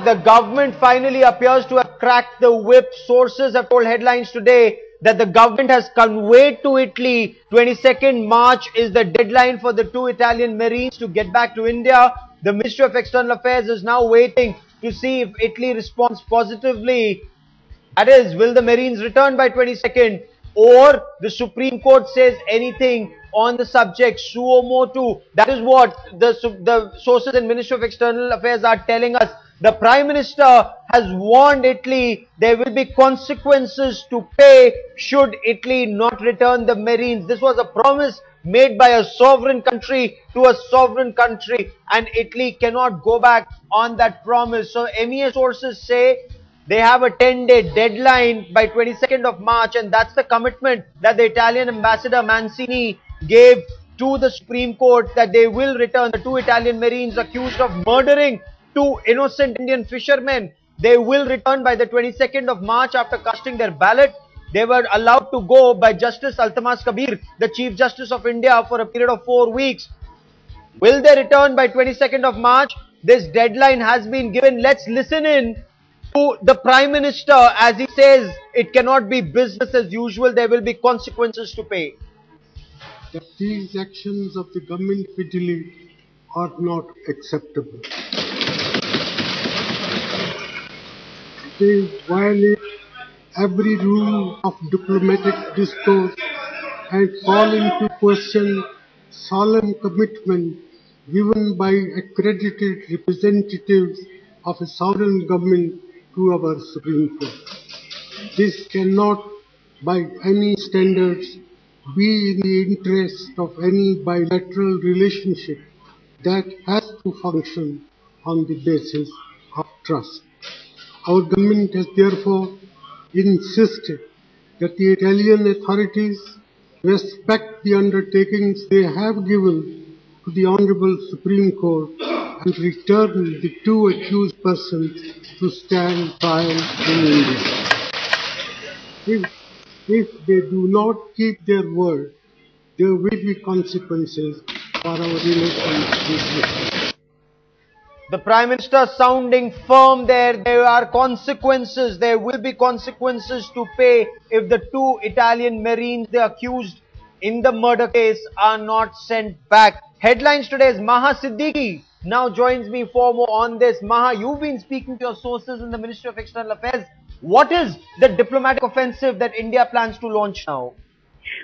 the government finally appears to have cracked the whip. Sources have told headlines today that the government has conveyed to Italy 22nd March is the deadline for the two Italian Marines to get back to India. The Ministry of External Affairs is now waiting to see if Italy responds positively. That is, will the Marines return by 22nd, or the Supreme Court says anything on the subject, suo motu. That is what the sources in Ministry of External Affairs are telling us. The Prime Minister has warned Italy there will be consequences to pay should Italy not return the Marines. This was a promise made by a sovereign country to a sovereign country, and Italy cannot go back on that promise. So MEA sources say they have a 10-day deadline by 22nd of March, and that's the commitment that the Italian ambassador Mancini gave to the Supreme Court, that they will return the two Italian Marines accused of murdering two innocent Indian fishermen. They will return by the 22nd of March after casting their ballot. They were allowed to go by Justice Altamas Kabir, the Chief Justice of India, for a period of 4 weeks. Will they return by 22nd of March? This deadline has been given. Let's listen in to the Prime Minister as he says it cannot be business as usual. There will be consequences to pay. That these actions of the government of Italy are not acceptable. They violate every rule of diplomatic discourse and call into question solemn commitment given by accredited representatives of a sovereign government to our Supreme Court. This cannot, by any standards, be in the interest of any bilateral relationship that has to function on the basis of trust. Our government has therefore insisted that the Italian authorities respect the undertakings they have given to the Honorable Supreme Court and return the two accused persons to stand trial in India. If they do not keep their word, there will be consequences for our relations with Italy. The Prime Minister sounding firm there. There are consequences. There will be consequences to pay if the two Italian Marines, the accused in the murder case, are not sent back. Headlines today is Maha Siddiqui now joins me for more on this. Maha, you've been speaking to your sources in the Ministry of External Affairs. What is the diplomatic offensive that India plans to launch now?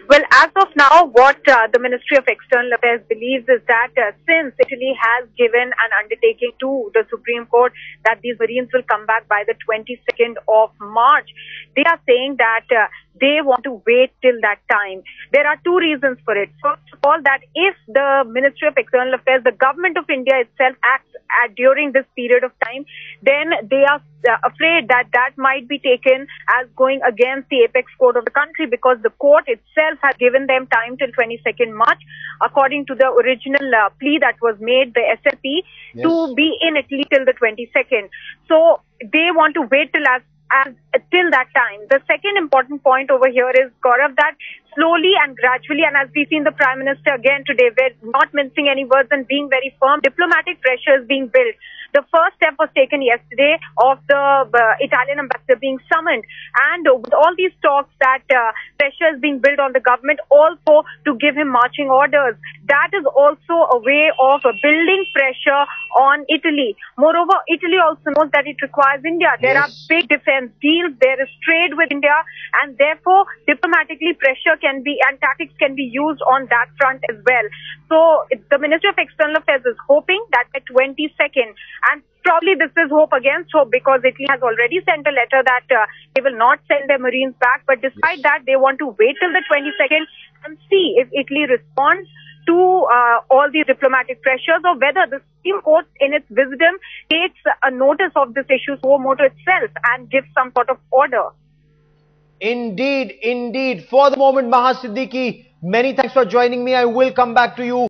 Well, as of now, what the Ministry of External Affairs believes is that since Italy has given an undertaking to the Supreme Court that these Marines will come back by the 22nd of March, they are saying that they want to wait till that time. There are two reasons for it. First of all, that if the Ministry of External Affairs, the government of India itself acts during this period of time, then they are afraid that that might be taken as going against the apex court of the country, because the court itself has given them time till 22nd March, according to the original plea that was made, the SLP, yes, to be in Italy till the 22nd. So they want to wait till till that time. The second important point over here is, Gaurav, that slowly and gradually, and as we've seen the Prime Minister again today, we're not mincing any words and being very firm, diplomatic pressure is being built. The first step was taken yesterday of the Italian ambassador being summoned, and with all these talks that pressure is being built on the government also to give him marching orders. That is also a way of building pressure on Italy. Moreover, Italy also knows that it requires India. There are big defense deals, there is trade with India, and therefore diplomatically pressure can be and tactics can be used on that front as well. So the Ministry of External Affairs is hoping that by 22nd, and probably this is hope against hope, because Italy has already sent a letter that they will not send their Marines back. But despite that, they want to wait till the 22nd and see if Italy responds to all these diplomatic pressures, or whether the Supreme Court, in its wisdom, takes a notice of this issue suo motu itself and gives some sort of order. Indeed, indeed. For the moment, Maha Siddiqui, many thanks for joining me. I will come back to you.